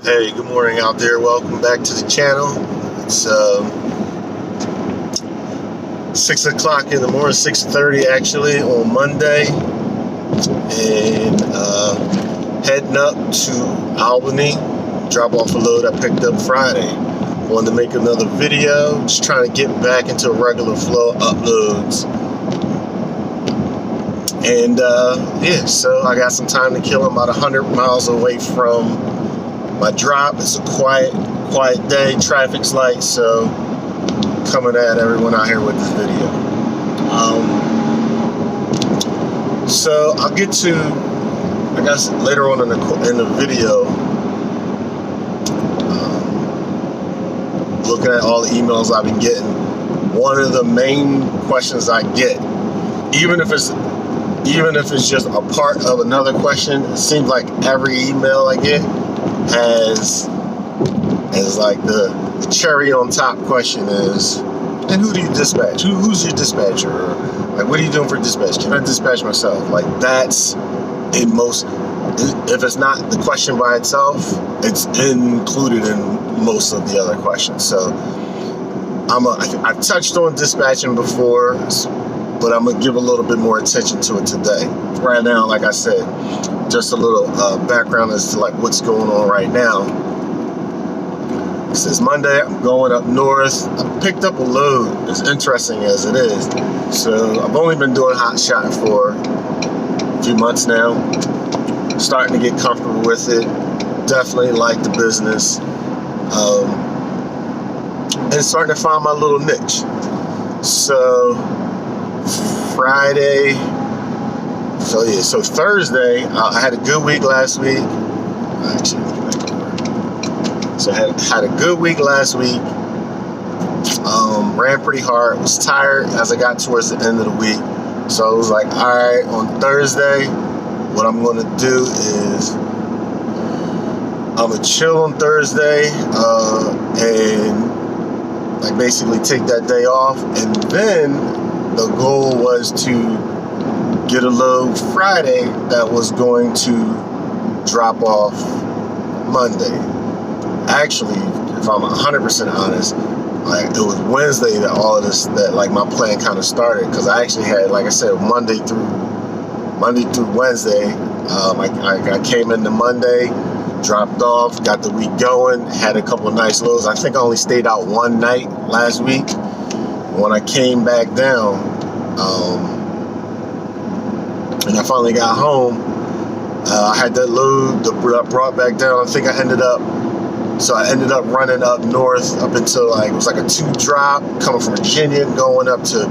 Hey, good morning out there. Welcome back to the channel. It's 6 o'clock in the morning, 6:30 actually, on Monday, and heading up to Albany, drop off a load I picked up Friday. Wanted to make another video, just trying to get back into a regular flow of uploads. And yeah, so I got some time to kill. I'm about 100 miles away from my drop. It's a quiet day. Traffic's light, so coming at everyone out here with this video. So I'll get to, I guess, later on in the video, looking at all the emails I've been getting. One of the main questions I get, even if it's just a part of another question, it seems like every email I get has like the cherry on top question is, and who do you dispatch? Who's your dispatcher? Or, like, what are you doing for dispatch? Can I dispatch myself? Like, that's in most, if it's not the question by itself, it's included in most of the other questions. So I've touched on dispatching before, but I'm gonna give a little bit more attention to it today. Right now, like I said, just a little background as to like what's going on right now. It's Monday. I'm going up north. I picked up a load, as interesting as it is. So I've only been doing Hotshot for a few months now. Starting to get comfortable with it. Definitely like the business. And starting to find my little niche. So Friday, so Thursday, I had a good week last week. Actually, so I had a good week last week. Ran pretty hard, was tired as I got towards the end of the week. So I was like, all right, on Thursday, what I'm gonna do is I'm gonna chill on Thursday, and like basically take that day off, and then the goal was to get a load Friday that was going to drop off Monday. Actually, if I'm 100% honest, like it was Wednesday that all of this, that like my plan kind of started, because I actually had, like I said, Monday through Wednesday. I came into Monday, dropped off, got the week going, had a couple of nice loads. I think I only stayed out one night last week. When I came back down, and I finally got home, I had that load that I brought back down. I think I ended up running up north up until like, it was like a 2 drop coming from Virginia, going up to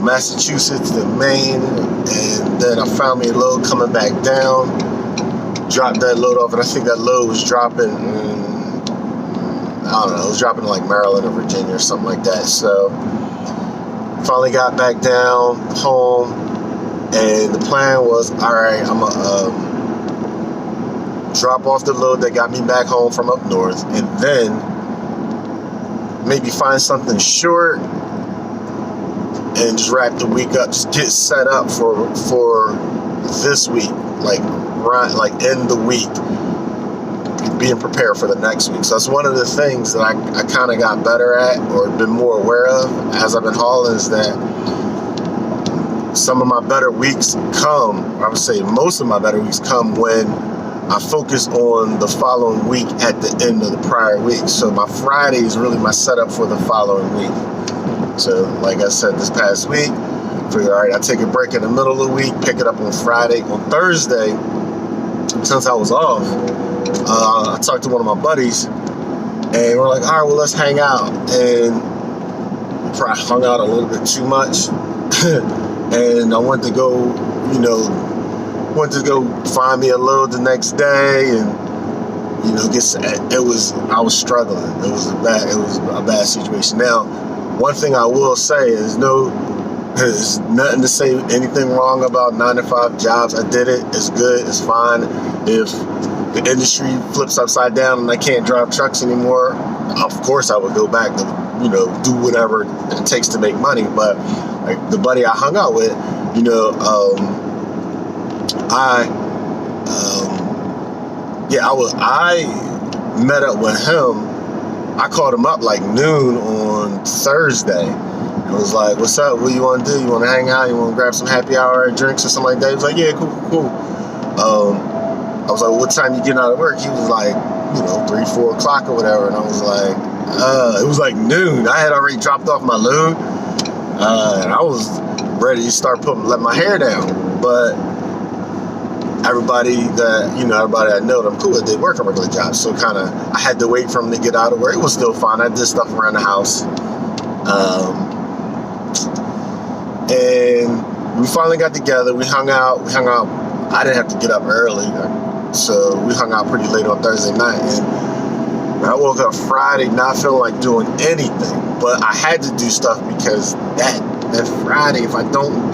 Massachusetts, then Maine, and then I found me a load coming back down, dropped that load off, and I think that load was dropping, I don't know, it was dropping in like Maryland or Virginia or something like that. So finally got back down home, and the plan was, all right, I'm gonna drop off the load that got me back home from up north, and then maybe find something short and just wrap the week up, just get set up for this week, like end the week, being prepared for the next week. So that's one of the things that I kind of got better at, or been more aware of as I've been hauling, is that some of my better weeks come, I would say most of my better weeks come when I focus on the following week at the end of the prior week. So my Friday is really my setup for the following week. So like I said, this past week, figure, all right, I take a break in the middle of the week, pick it up on Friday. On Thursday, since I was off, I talked to one of my buddies, and we're like, all right, well, let's hang out. And we probably hung out a little bit too much. And I went to go, find me a load the next day, and I was struggling. It was a bad situation. Now, one thing I will say is there's nothing to say anything wrong about 9-to-5 jobs. I did it. It's good. It's fine. If the industry flips upside down and I can't drive trucks anymore, of course I would go back to, do whatever it takes to make money. But like the buddy I hung out with, I met up with him. I called him up like noon on Thursday. It was like, what's up? What you want to do? You want to hang out? You want to grab some happy hour drinks or something like that? He was like, yeah, cool. I was like, what time you getting out of work? He was like, 3, 4 o'clock or whatever. And I was like, it was like noon. I had already dropped off my load. And I was ready to start letting my hair down. But everybody I know that I'm cool with, they work a regular job. So I had to wait for him to get out of work. It was still fine. I did stuff around the house. And we finally got together. We hung out. I didn't have to get up early. So we hung out pretty late on Thursday night. And I woke up Friday not feeling like doing anything. But I had to do stuff because that Friday, if I don't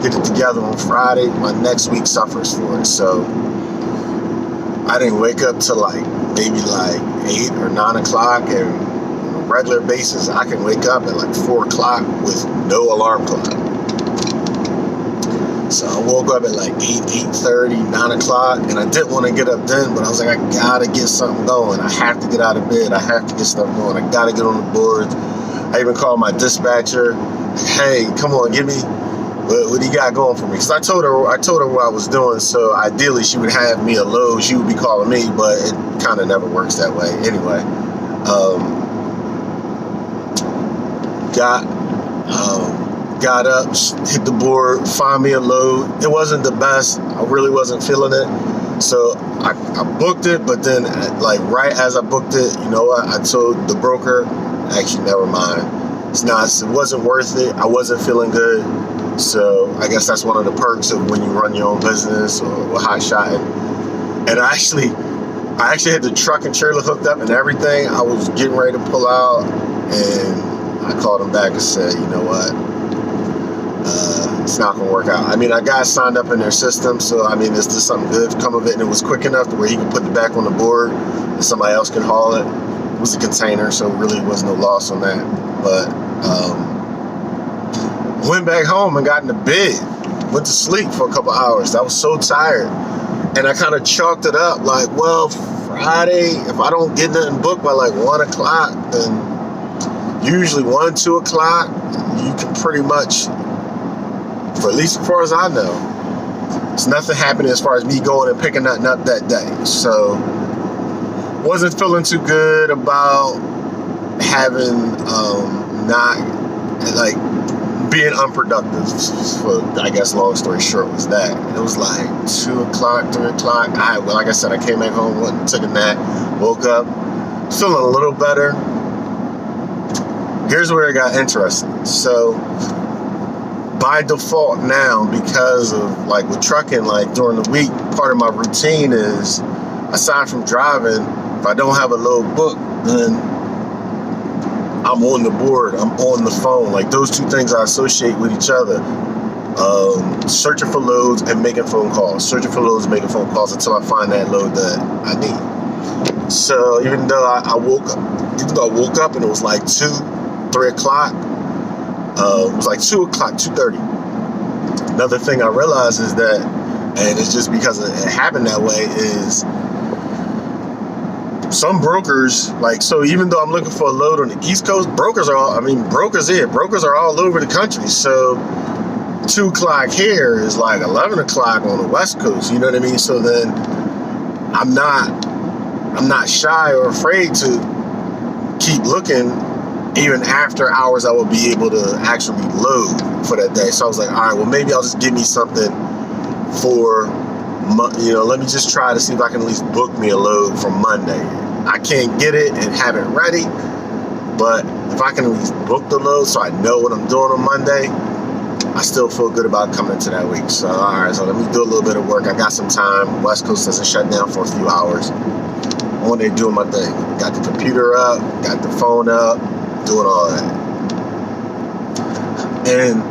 get it together on Friday, my next week suffers for it. So I didn't wake up till maybe 8 or 9 o'clock, and on a regular basis I can wake up at 4 o'clock with no alarm clock. So I woke up at 8:30, 9 o'clock, and I didn't want to get up then, but I was like, I gotta get something going. I have to get out of bed. I have to get stuff going. I gotta get on the board. I even called my dispatcher. Hey, come on, give me, what do you got going for me? Because I told her what I was doing, so ideally she would have me a load. She would be calling me, but it kind of never works that way. Anyway, got up, hit the board, found me a load. It wasn't the best. I really wasn't feeling it. So I booked it, but then right as I booked it, you know what? I told the broker, actually, never mind. It wasn't worth it. I wasn't feeling good. So I guess that's one of the perks of when you run your own business or Hotshot. And I actually had the truck and trailer hooked up and everything. I was getting ready to pull out, and I called him back and said, you know what? It's not gonna work out. I mean, I got signed up in their system, so I mean, is this something good come of it? And it was quick enough to where he could put it back on the board and somebody else can haul it. It was a container, so really was no loss on that. But went back home and got into bed, went to sleep for a couple hours. I was so tired, and I kind of chalked it up well, Friday, if I don't get nothing booked by 1 o'clock, then usually 1, 2 o'clock, you can pretty much, for at least as far as I know, there's nothing happening as far as me going and picking nothing up that day. So wasn't feeling too good about having being unproductive. For, I guess, long story short was that. It was 2 o'clock, 3 o'clock. Like I said, I came back home, went and took a nap, woke up, feeling a little better. Here's where it got interesting. So by default now, because of with trucking, during the week, part of my routine is, aside from driving, if I don't have a load booked, then I'm on the board, I'm on the phone. Those two things I associate with each other. Searching for loads and making phone calls. Searching for loads and making phone calls until I find that load that I need. So even though I woke up and it was 2, 3 o'clock, it was 2 o'clock, 2:30. Another thing I realized is that, and it's just because it happened that way, is some brokers, so even though I'm looking for a load on the East Coast, brokers are all over the country. So 2 o'clock here is 11 o'clock on the West Coast, you know what I mean? So then I'm not shy or afraid to keep looking even after hours I will be able to actually load for that day. So I was like, all right, well, maybe I'll just give me something for, let me just try to see if I can at least book me a load for Monday. I can't get it and have it ready, but if I can at least book the load so I know what I'm doing on Monday, I still feel good about coming into that week. So, all right, so let me do a little bit of work. I got some time. West Coast doesn't shut down for a few hours. I'm on there doing my thing. Got the computer up, got the phone up, doing all that. And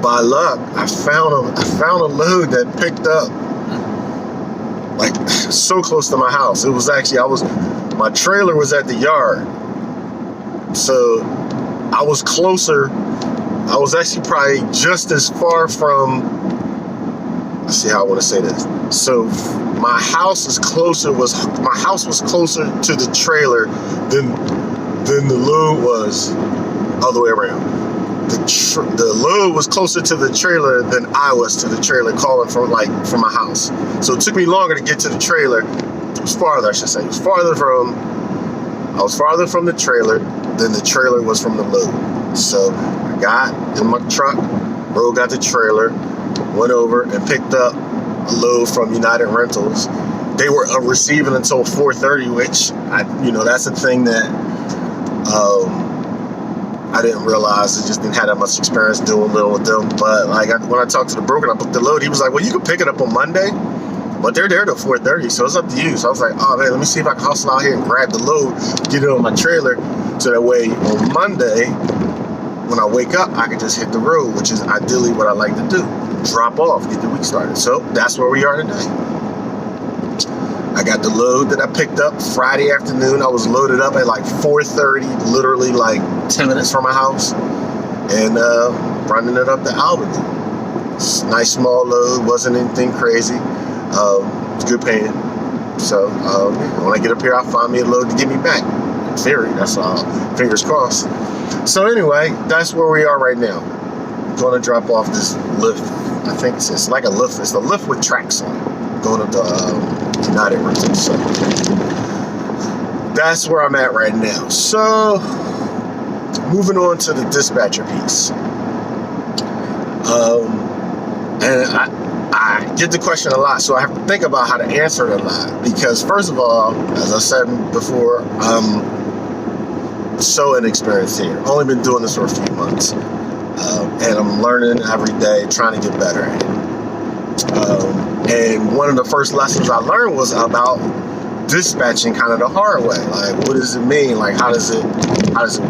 by luck, I found a load that picked up so close to my house. It was actually, my trailer was at the yard. So I was closer. I was actually probably just as far from, let's see how I want to say this. So my house was closer to the trailer than the load was all the way around. The load was closer to the trailer than I was to the trailer calling from my house. So it took me longer to get to the trailer. It was farther, I should say. I was farther from the trailer than the trailer was from the load. So I got in my truck, got the trailer, went over and picked up a load from United Rentals. They were receiving until 4:30, which that's a thing that I didn't realize. I just didn't have that much experience doing little with them. But when I talked to the broker and I booked the load, he was like, well, you can pick it up on Monday, but they're there till 4:30, so it's up to you. So I was like, oh man, let me see if I can hustle out here and grab the load, get it on my trailer, so that way on Monday, when I wake up, I can just hit the road, which is ideally what I like to do. Drop off, get the week started. So that's where we are today. I got the load that I picked up Friday afternoon. I was loaded up at 4:30, literally 10 minutes from my house, and running it up to Albany. It's a nice small load, wasn't anything crazy. It's good paying. So when I get up here, I'll find me a load to get me back. In theory, that's all. Fingers crossed. So anyway, that's where we are right now. I'm going to drop off this lift. I think it's like a lift. It's a lift with tracks on it. Going up to United Rentals. So that's where I'm at right now. So moving on to the dispatcher piece. And I get the question a lot, so I have to think about how to answer it a lot. Because first of all, as I said before, I'm so inexperienced here. Only been doing this for a few months. And I'm learning every day, trying to get better at it. And one of the first lessons I learned was about dispatching kind of the hard way. What does it mean? How does it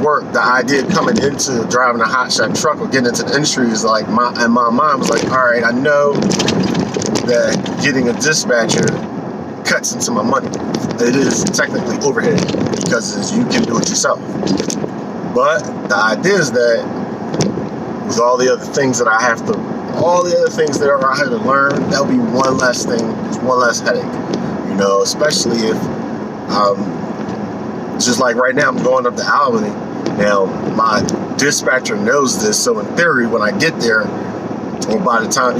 work? The idea coming into driving a hotshot truck or getting into the industry is in my mind was all right, I know that getting a dispatcher cuts into my money. It is technically overhead because you can do it yourself. But the idea is that with all the other things that I have to learn, that'll be one less thing, one less headache. Especially if, just like right now, I'm going up to Albany. Now, my dispatcher knows this, so in theory, when I get there, or by the time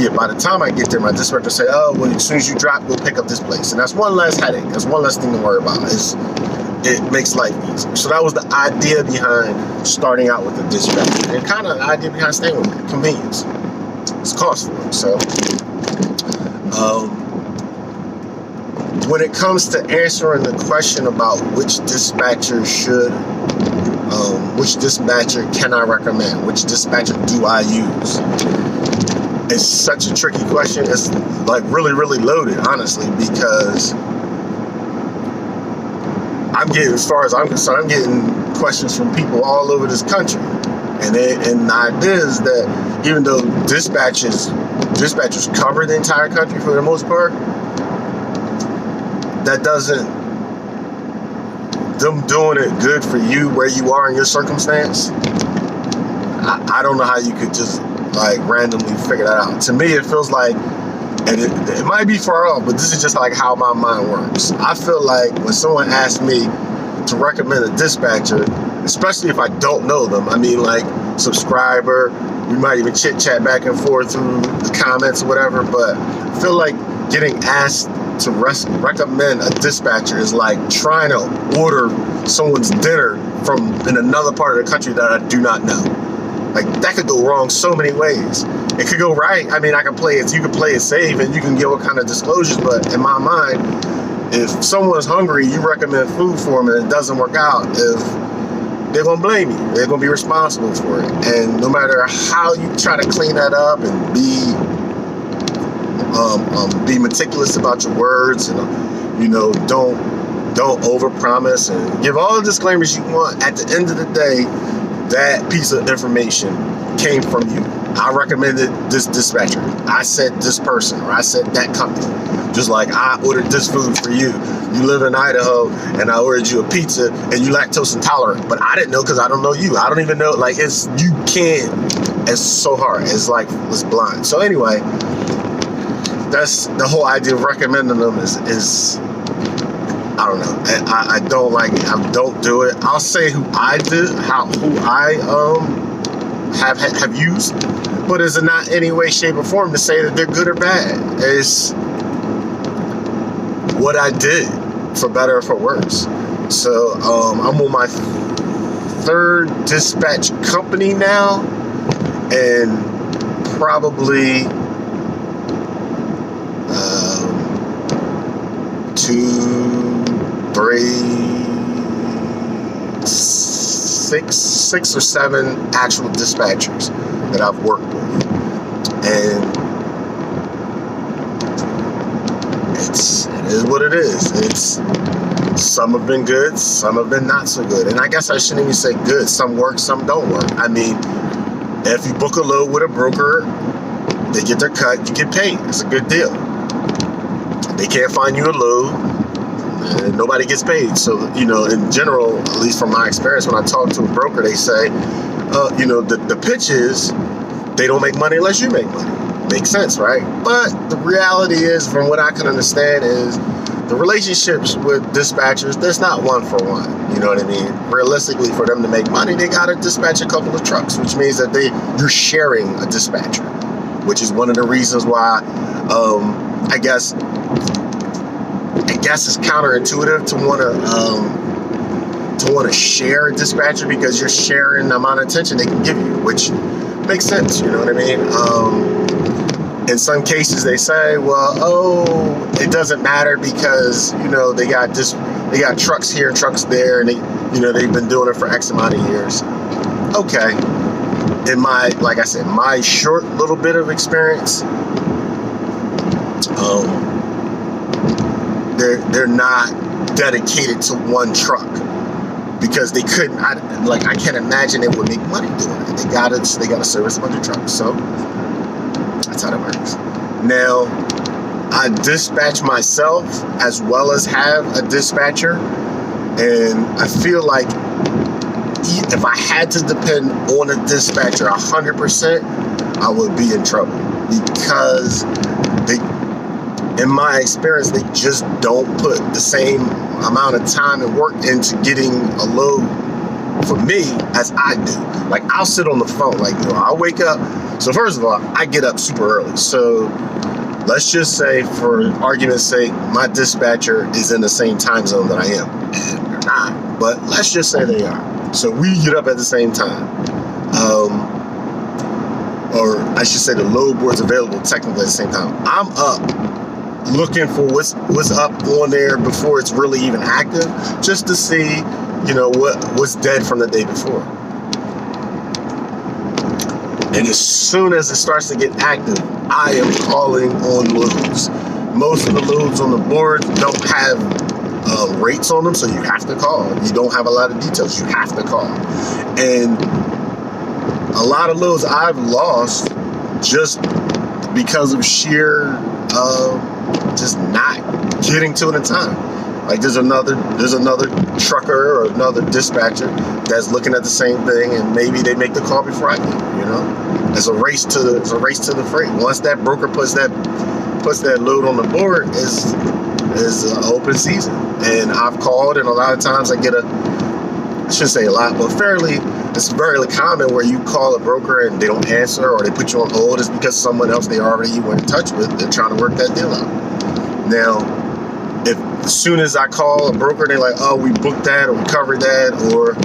I get there, my dispatcher say, oh, well, as soon as you drop, we'll pick up this place. And that's one less headache. That's one less thing to worry about. It makes life easier. So that was the idea behind starting out with the dispatcher, and kind of the idea behind staying with it, convenience. It's costly. So, when it comes to answering the question about which dispatcher can I recommend, which dispatcher do I use, it's such a tricky question. It's really, really loaded, honestly, because as far as I'm concerned, I'm getting questions from people all over this country. And the idea is that even though dispatchers cover the entire country for the most part, that doesn't, them doing it good for you where you are in your circumstance, I don't know how you could just randomly figure that out. To me, it feels like, and it might be far off, but this is just how my mind works. I feel like when someone asks me to recommend a dispatcher, especially if I don't know them, subscriber, we might even chit chat back and forth through the comments or whatever, but I feel like getting asked to recommend a dispatcher is like trying to order someone's dinner from in another part of the country that I do not know. That could go wrong so many ways. It could go right. I can play it. You can play it safe and you can get all kind of disclosures. But in my mind, if someone's hungry, you recommend food for them and it doesn't work out, they're gonna blame you. They're gonna be responsible for it. And no matter how you try to clean that up and be meticulous about your words and don't overpromise and give all the disclaimers you want, at the end of the day, that piece of information came from you. I recommended this dispatcher. I said this person, or I said that company. Just like I ordered this food for you. You live in Idaho, and I ordered you a pizza, and you lactose intolerant. But I didn't know because I don't know you. I don't even know. You can't. It's so hard. It's blind. So anyway, that's the whole idea of recommending them is I don't know. I don't like it. I don't do it. I'll say who I have used, but it's not any way, shape, or form to say that they're good or bad. It's what I did, for better or for worse. So I'm on my third dispatch company now, and probably 6 or 7 actual dispatchers that I've worked with, and it is what it is. Some have been good, some have been not so good, and I guess I shouldn't even say good. Some work, some don't work. I mean, if you book a load with a broker, they get their cut, you get paid. It's a good deal. They can't find you a load, and nobody gets paid. So, in general, at least from my experience, when I talk to a broker, they say, the pitch is they don't make money unless you make money. Makes sense, right? But the reality is, from what I can understand, is the relationships with dispatchers, there's not one for one. You know what I mean? Realistically, for them to make money, they got to dispatch a couple of trucks, which means that you're sharing a dispatcher, which is one of the reasons why I guess it's counterintuitive to want to share a dispatcher, because you're sharing the amount of attention they can give you, which makes sense. You know what I mean? In some cases, they say, it doesn't matter because they got trucks here, trucks there, and they've been doing it for X amount of years. Okay. In my short little bit of experience, they're not dedicated to one truck, because they couldn't. I can't imagine they would make money doing it. They gotta service a bunch of trucks. So that's how that works. Now, I dispatch myself as well as have a dispatcher, and I feel like if I had to depend on a dispatcher 100%, I would be in trouble, because in my experience, they just don't put the same amount of time and work into getting a load for me as I do. Like, I'll sit on the phone. I'll wake up. So first of all, I get up super early. So let's just say, for argument's sake, my dispatcher is in the same time zone that I am. And they're not, but let's just say they are. So we get up at the same time. Or I should say the load board's available technically at the same time. I'm up looking for what's up on there before it's really even active, just to see, what's dead from the day before. And as soon as it starts to get active, I am calling on loads. Most of the loads on the board don't have rates on them, so you have to call. You don't have a lot of details, you have to call. And a lot of loads I've lost just because of sheer just not getting to it in time. Like, there's another trucker or another dispatcher that's looking at the same thing, and maybe they make the call before I do. It's a race to the freight. Once that broker puts that load on the board, is open season. And I've called, and a lot of times I get I shouldn't say a lot, but it's very common where you call a broker and they don't answer, or they put you on hold. It's because someone else you were in touch with, they're trying to work that deal out. Now, if as soon as I call a broker, they're like, oh, we booked that, or we covered that, or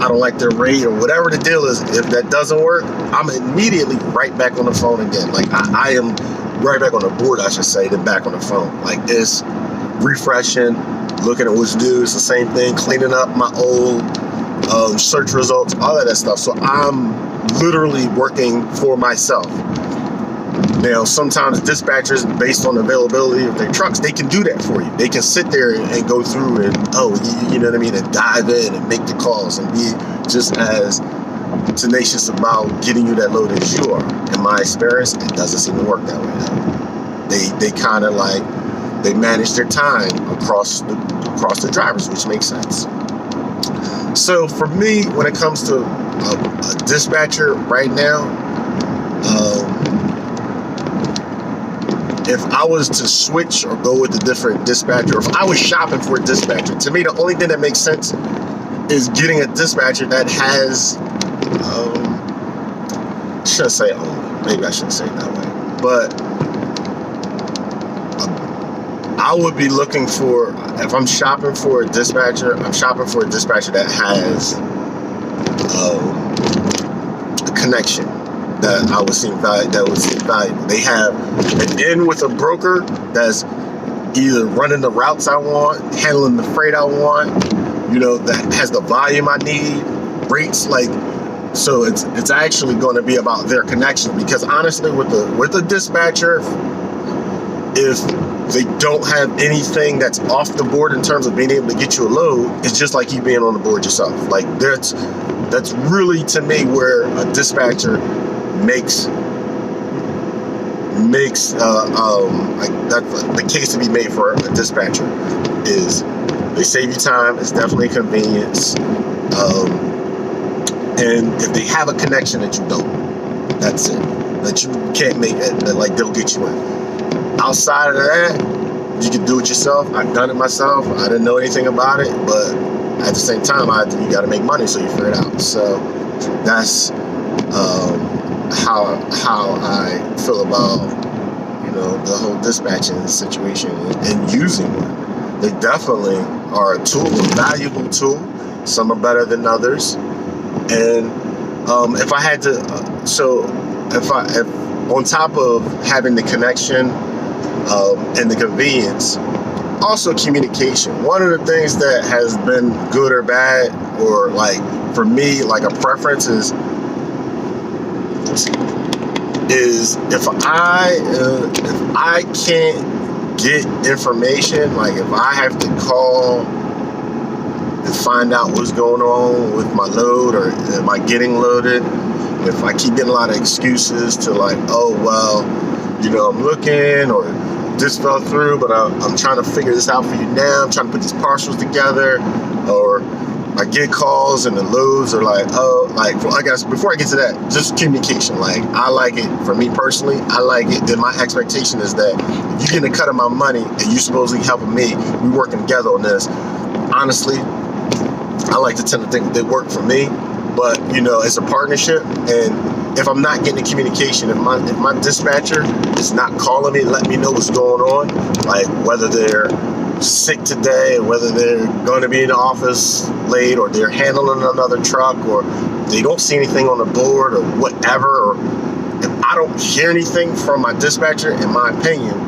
I don't like their rate, or whatever the deal is, if that doesn't work, I'm immediately right back on the phone again. Like, I am right back on the board, I should say, than back on the phone. Like, it's refreshing, looking at what's new. It's the same thing, cleaning up my old search results, all of that stuff. So I'm literally working for myself. Now, sometimes dispatchers, based on the availability of their trucks, they can do that for you. They can sit there and go through and, you know what I mean, and dive in and make the calls and be just as tenacious about getting you that load as you are. In my experience, it doesn't seem to work that way. They kind of they manage their time across the drivers, which makes sense. So for me, when it comes to a dispatcher right now, if I was to switch or go with a different dispatcher, if I was shopping for a dispatcher, to me the only thing that makes sense is getting a dispatcher that has, shouldn't say only, maybe I shouldn't say it that way, but I would be looking for, if I'm shopping for a dispatcher, I'm shopping for a dispatcher that has a connection that I would see valuable. They have an in with a broker that's either running the routes I want, handling the freight I want, that has the volume I need, rates, so it's actually going to be about their connection, because honestly with the dispatcher, if they don't have anything that's off the board in terms of being able to get you a load, it's just like you being on the board yourself. That's really, to me, where a dispatcher makes the case to be made for a dispatcher is they save you time. It's definitely a convenience, and if they have a connection that you don't, that's it, that you can't make it, that they'll get you in. Outside of that, you can do it yourself. I've done it myself. I didn't know anything about it, but at the same time, you got to make money, so you figure it out. So that's how I feel about the whole dispatching situation and using one. They definitely are a tool, a valuable tool. Some are better than others, and if I had to, if on top of having the connection and the convenience, also communication. One of the things that has been good or bad, or for me, a preference is if I can't get information, if I have to call and find out what's going on with my load, or am I getting loaded, if I keep getting a lot of excuses to I'm looking, or this fell through, but I'm trying to figure this out for you now, I'm trying to put these parcels together, or I get calls and the loads are I guess before I get to that, just communication. I like it, for me personally, I like it, and my expectation is that if you're getting a cut of my money and you supposedly helping me, we working together on this. Honestly, I like to tend to think that they work for me, but it's a partnership, and if I'm not getting the communication, if my dispatcher is not calling me, let me know what's going on, whether they're sick today, or whether they're going to be in the office late, or they're handling another truck, or they don't see anything on the board, or whatever, or if I don't hear anything from my dispatcher, in my opinion,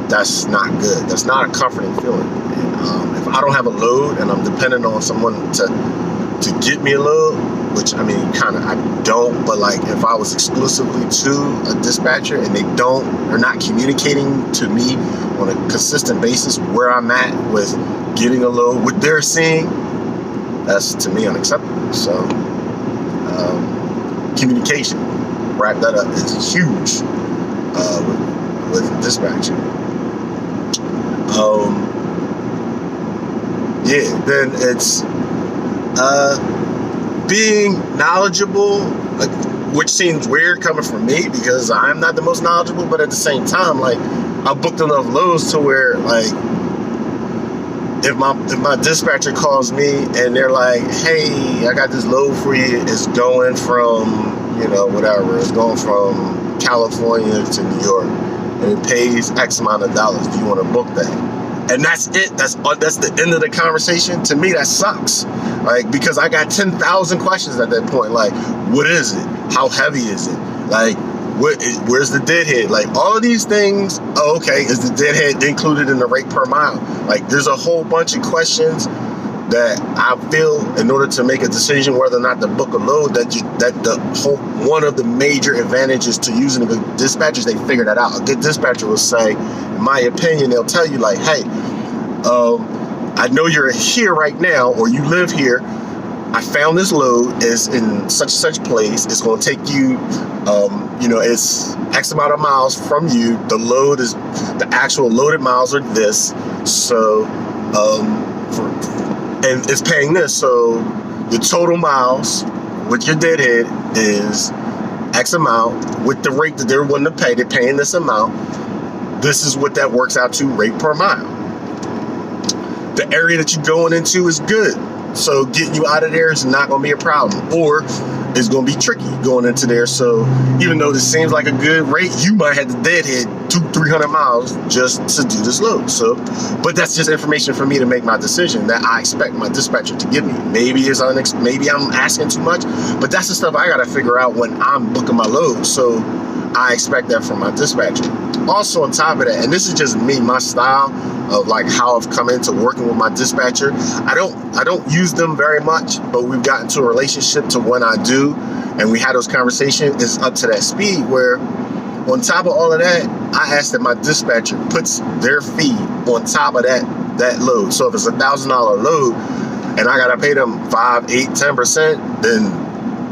that's not good. That's not a comforting feeling. And, if I don't have a load and I'm dependent on someone to get me a load, which I don't, but if I was exclusively to a dispatcher and they're not communicating to me on a consistent basis where I'm at with getting a load, what they're seeing, that's to me unacceptable. So communication, wrap that up, is huge with dispatching. Then it's being knowledgeable, which seems weird coming from me because I'm not the most knowledgeable, but at the same time, I booked enough loads to where if my dispatcher calls me and they're like, hey, I got this load for you, it's going from it's going from California to New York, and it pays X amount of dollars, do you want to book that? And that's it. That's the end of the conversation. To me, that sucks. Because I got 10,000 questions at that point. What is it? How heavy is it? Where's the deadhead? All of these things. Oh, okay. Is the deadhead included in the rate per mile? There's a whole bunch of questions that I feel, in order to make a decision whether or not to book a load, one of the major advantages to using a good dispatcher is they figure that out. A good dispatcher will say, in my opinion, they'll tell you hey, I know you're here right now, or you live here. I found this load is in such and such place. It's going to take you, it's X amount of miles from you. The actual loaded miles are this. So, and it's paying this. So the total miles with your deadhead is X amount. With the rate that they're willing to pay, they're paying this amount. this is what that works out to rate per mile. The area that you're going into is good, so getting you out of there is not going to be a problem, or it's going to be tricky going into there. So even though this seems like a good rate, you might have to deadhead 200-300 miles just to do this load. So, but that's just information for me to make my decision that I expect my dispatcher to give me. Maybe I'm asking too much, but that's the stuff I got to figure out when I'm booking my load. So I expect that from my dispatcher. Also on top of that, and this is just me, my style of like how I've come into working with my dispatcher. I don't use them very much, but we've gotten to a relationship to when I do, and we had those conversations, is up to that speed where on top of all of that, I ask that my dispatcher puts their fee on top of that load. So if it's $1,000 load and I gotta pay them 5, 8, 10%, then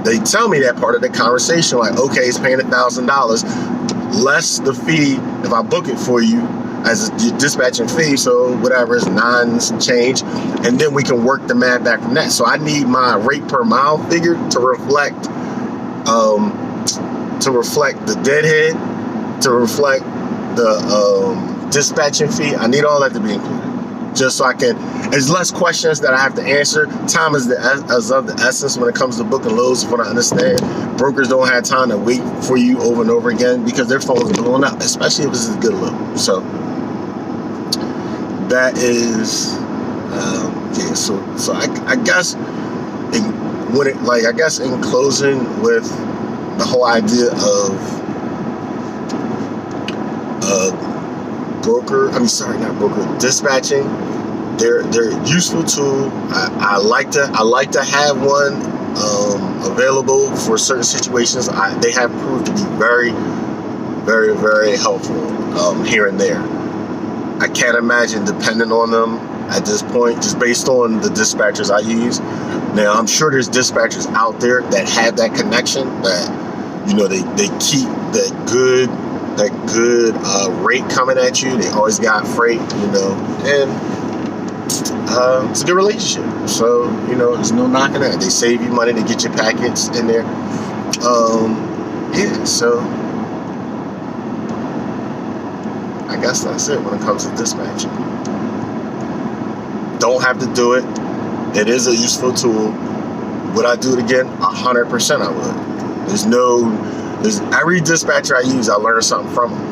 they tell me that part of the conversation, like, okay, it's paying $1,000 less the fee if I book it for you as a dispatching fee, so whatever is 9 and some change, and then we can work the math back from that. So I need my rate per mile figure to reflect the deadhead, to reflect the dispatching fee. I need all that to be included, just so I can. There's less questions that I have to answer. Time is of the essence when it comes to booking loads. From what I understand, brokers don't have time to wait for you over and over again because their phones are blowing up, especially if it's a good load. So that is, yeah. So I guess in closing with the whole idea of dispatching. They're a useful tool. I like to have one available for certain situations. They have proved to be very, very, very helpful here and there. I can't imagine depending on them at this point, just based on the dispatchers I use. Now, I'm sure there's dispatchers out there that have that connection, that, you know, they keep that good rate coming at you. They always got freight, you know, and it's a good relationship. So, you know, there's no knocking that. They save you money to get your packets in there. Yeah, so I guess that's it when it comes to dispatching. Don't have to do it. It is a useful tool. Would I do it again? 100% I would. There's every dispatcher I use, I learned something from them,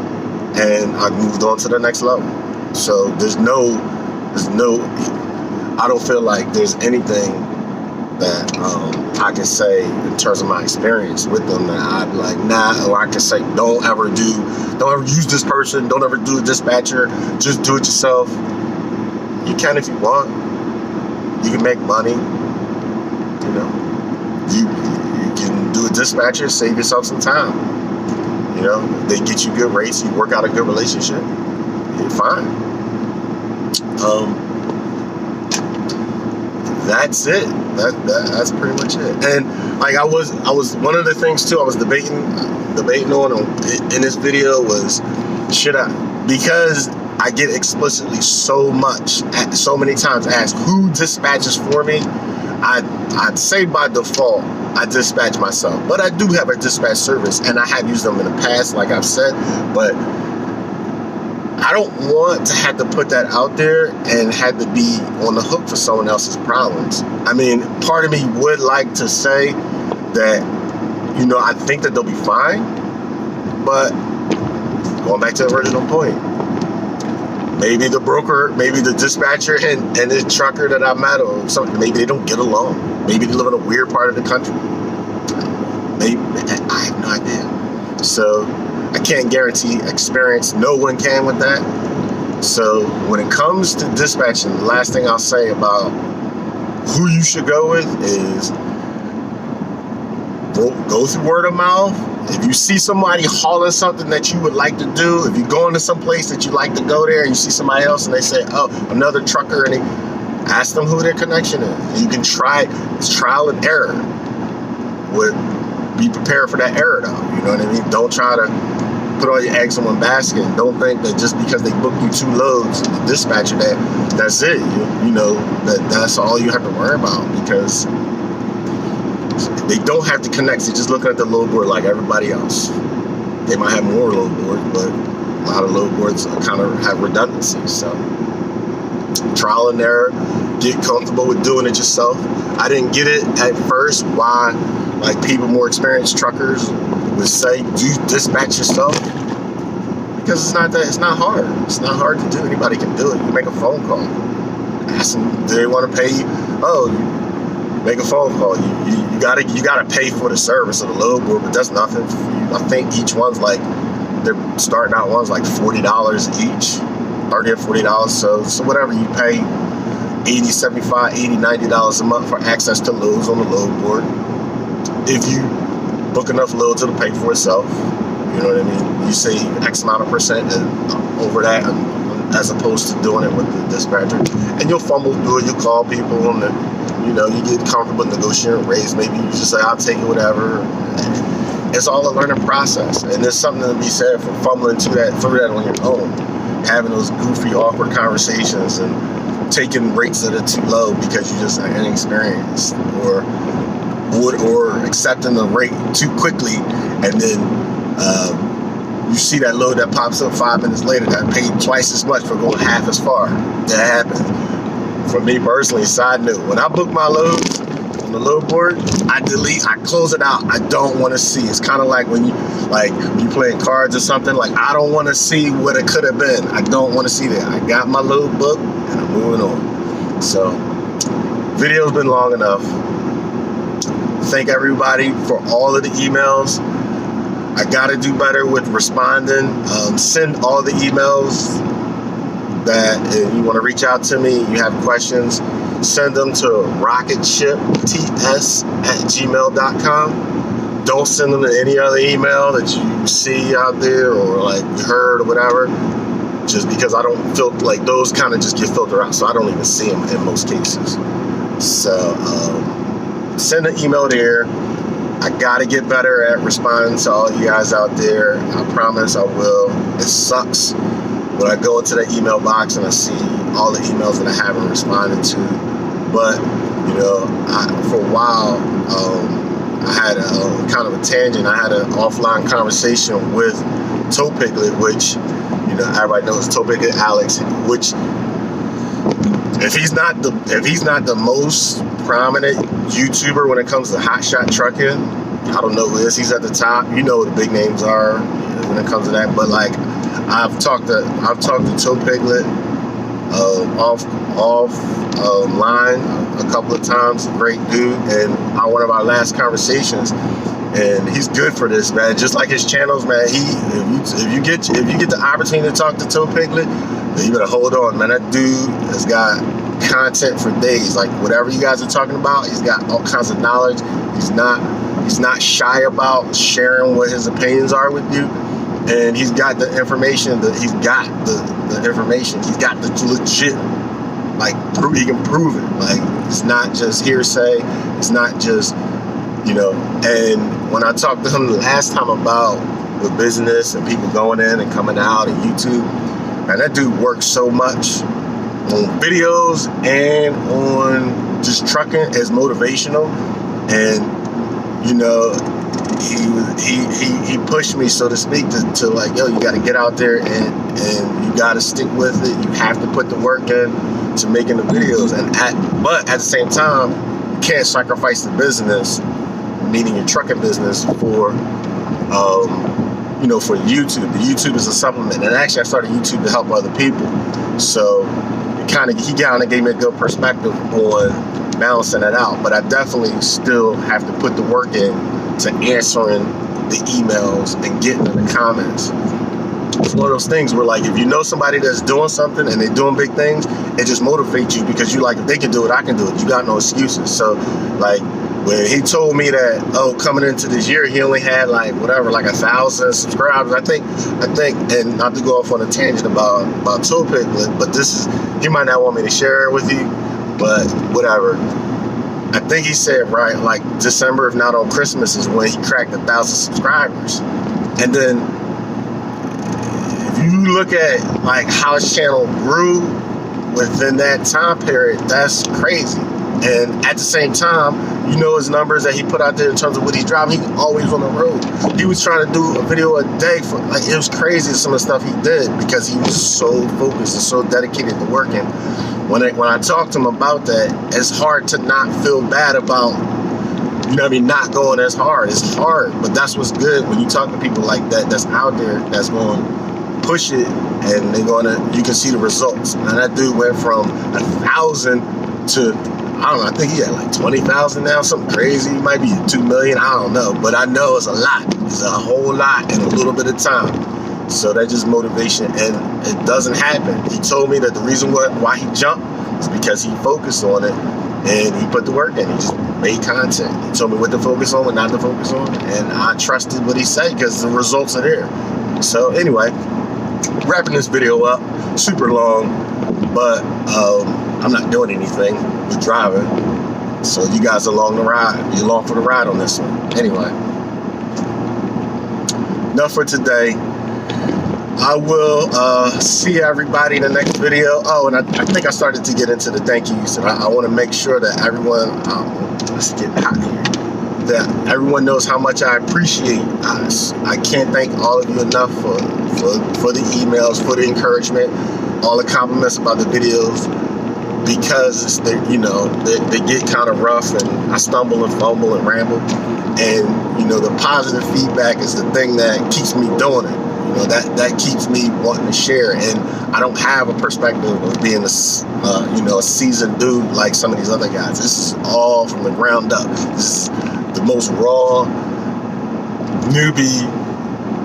and I moved on to the next level. So there's no, I don't feel like there's anything that I can say in terms of my experience with them that I'd be like, nah, or I can say, don't ever use this person, don't ever do a dispatcher, just do it yourself. You can if you want. You can make money. You know, you can do a dispatcher, save yourself some time. You know, they get you good rates, you work out a good relationship, you're fine. That's it. That's pretty much it. And like I was one of the things too I was debating on in this video was, should I, because I get explicitly so many times asked who dispatches for me, I'd say by default I dispatch myself, but I do have a dispatch service and I have used them in the past, like I've said, but I don't want to have to put that out there and have to be on the hook for someone else's problems. I mean, part of me would like to say that, you know, I think that they'll be fine, but going back to the original point, maybe the broker, maybe the dispatcher and the trucker that I met or something, maybe they don't get along. Maybe they live in a weird part of the country. Maybe, I have no idea. So I can't guarantee experience. No one can with that. So when it comes to dispatching, the last thing I'll say about who you should go with is go through word of mouth. If you see somebody hauling something that you would like to do, if you're going to some place that you like to go there and you see somebody else and they say, oh, another trucker, and they ask them who their connection is. You can try, it's trial and error. Be prepared for that error though, you know what I mean? Don't try to put all your eggs in one basket. Don't think that just because they book you 2 loads, the dispatcher, that's it. You know, that's all you have to worry about, because they don't have to connect. They're just looking at the load board like everybody else. They might have more load board, but A lot of load boards kind of have redundancy. So trial and error, get comfortable with doing it yourself. I didn't get it at first. Why? Like people more experienced truckers would say, do you dispatch yourself? Because it's not hard. It's not hard to do. Anybody can do it. You make a phone call. Ask them, do they want to pay you? Oh, make a phone call. You gotta pay for the service of the load board, but that's nothing. I think each one's like, they're starting out ones like $40 each, $30 or $40. So whatever you pay, $80, $75, $80, $90 a month for access to loads on the load board. If you book enough loads, it'll pay for itself. You know what I mean? You save X amount of percent over that, as opposed to doing it with the dispatcher. And you'll fumble through it. You'll call people, and you get comfortable negotiating rates. Maybe you just say, I'll take it, whatever. It's all a learning process, and there's something to be said for fumbling through that on your own, having those goofy, awkward conversations, and taking rates that are too low because you just are inexperienced, or accepting the rate too quickly, and then you see that load that pops up 5 minutes later that paid twice as much for going half as far. That happens. For me personally, side note, when I book my loads on the load board, I close it out. I don't want to see. It's kind of like when you playing cards or something. Like, I don't want to see what it could have been. I don't want to see that. I got my load booked and I'm moving on. So, video's been long enough. Thank everybody for all of the emails. I gotta do better with responding. Send all the emails that if you want to reach out to me, you have questions, send them to rocketshipts@gmail.com. Don't send them to any other email that you see out there or like you heard or whatever, just because I don't feel like those kind of just get filtered out, so I don't even see them in most cases. So send an email there. I gotta get better at responding to all you guys out there. I promise I will. It sucks when I go into the email box and I see all the emails that I haven't responded to. But, for a while, I had a kind of a tangent. I had an offline conversation with Toe Piglet, which, everybody knows Toe Piglet Alex, which if he's not the most prominent YouTuber when it comes to Hotshot Trucking, I don't know who is. He's at the top. You know what the big names are when it comes to that. But like, I've talked to Toe Piglet line a couple of times. Great dude, and on one of our last conversations. And he's good for this, man. Just like his channels, man. If you get the opportunity to talk to Toe Piglet, then you better hold on, man. That dude has got content for days. Like whatever you guys are talking about, he's got all kinds of knowledge. He's not shy about sharing what his opinions are with you, and he's got the information. He's got the information. He's got the legit. Like he can prove it. Like it's not just hearsay. It's not just. And when I talked to him the last time about the business and people going in and coming out and YouTube, man, that dude works so much on videos and on just trucking as motivational. And he pushed me, so to speak, to like, yo, you got to get out there and you got to stick with it. You have to put the work in to making the videos, but at the same time, you can't sacrifice the business, meaning your trucking business, for for YouTube. The YouTube is a supplement, and actually I started YouTube to help other people. So he kind of gave me a good perspective on balancing that out. But I definitely still have to put the work in to answering the emails and getting in the comments. It's one of those things where, like, if you know somebody that's doing something and they're doing big things, it just motivates you, because you like, if they can do it, I can do it. You got no excuses. So, like, when he told me that, coming into this year, he only had like 1,000 subscribers. I think, and not to go off on a tangent about Toe Piglet, but he might not want me to share it with you, but whatever. I think he said, right, like December, if not on Christmas, is when he cracked 1,000 subscribers. And then if you look at like how his channel grew within that time period, that's crazy. And at the same time, you know his numbers that he put out there in terms of what he's driving. He's always on the road. He was trying to do a video a day for, like, it was crazy some of the stuff he did because he was so focused and so dedicated to working. When I talked to him about that, it's hard to not feel bad about, you know what I mean, not going as hard. It's hard, but that's what's good when you talk to people like that, that's out there, that's going to push it, and you can see the results. And that dude went from 1,000 to, I don't know, I think he had like 20,000 now, something crazy. He might be 2 million, I don't know. But I know it's a lot. It's a whole lot in a little bit of time. So that's just motivation, and it doesn't happen. He told me that the reason why he jumped is because he focused on it, and he put the work in. He just made content. He told me what to focus on, what not to focus on, and I trusted what he said because the results are there. So anyway, wrapping this video up, super long, but I'm not doing anything with driving, so you guys are along for the ride on this one. Anyway, enough for today. I will see everybody in the next video. Oh, and I think I started to get into the thank yous, and I want to make sure that everyone, let's get hot here, that everyone knows how much I appreciate us. I can't thank all of you enough for the emails, for the encouragement, all the compliments about the videos, because they get kind of rough, and I stumble and fumble and ramble, and the positive feedback is the thing that keeps me doing it. That keeps me wanting to share, and I don't have a perspective of being a seasoned dude like some of these other guys. This is all from the ground up. This is the most raw newbie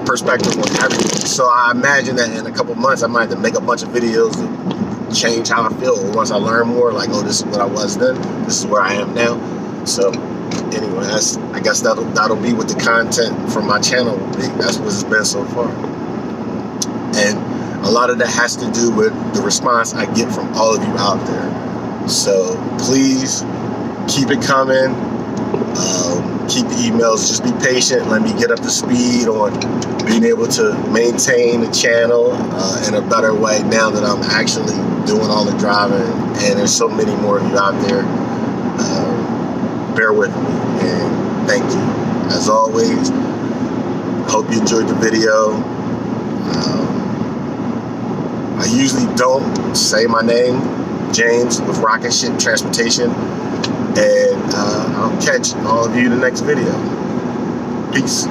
perspective on everything. So I imagine that in a couple months I might have to make a bunch of videos to change how I feel. Once I learn more, like, oh, this is what I was then, this is where I am now. So anyway, I guess that'll be what the content from my channel will be. That's what it's been so far. And a lot of that has to do with the response I get from all of you out there. So please keep it coming. Keep the emails. Just be patient. Let me get up to speed on being able to maintain the channel in a better way now that I'm actually doing all the driving. And there's so many more of you out there. Bear with me, and thank you. As always, hope you enjoyed the video. I usually don't say my name, James with Rocket Ship Transportation, and I'll catch all of you in the next video. Peace.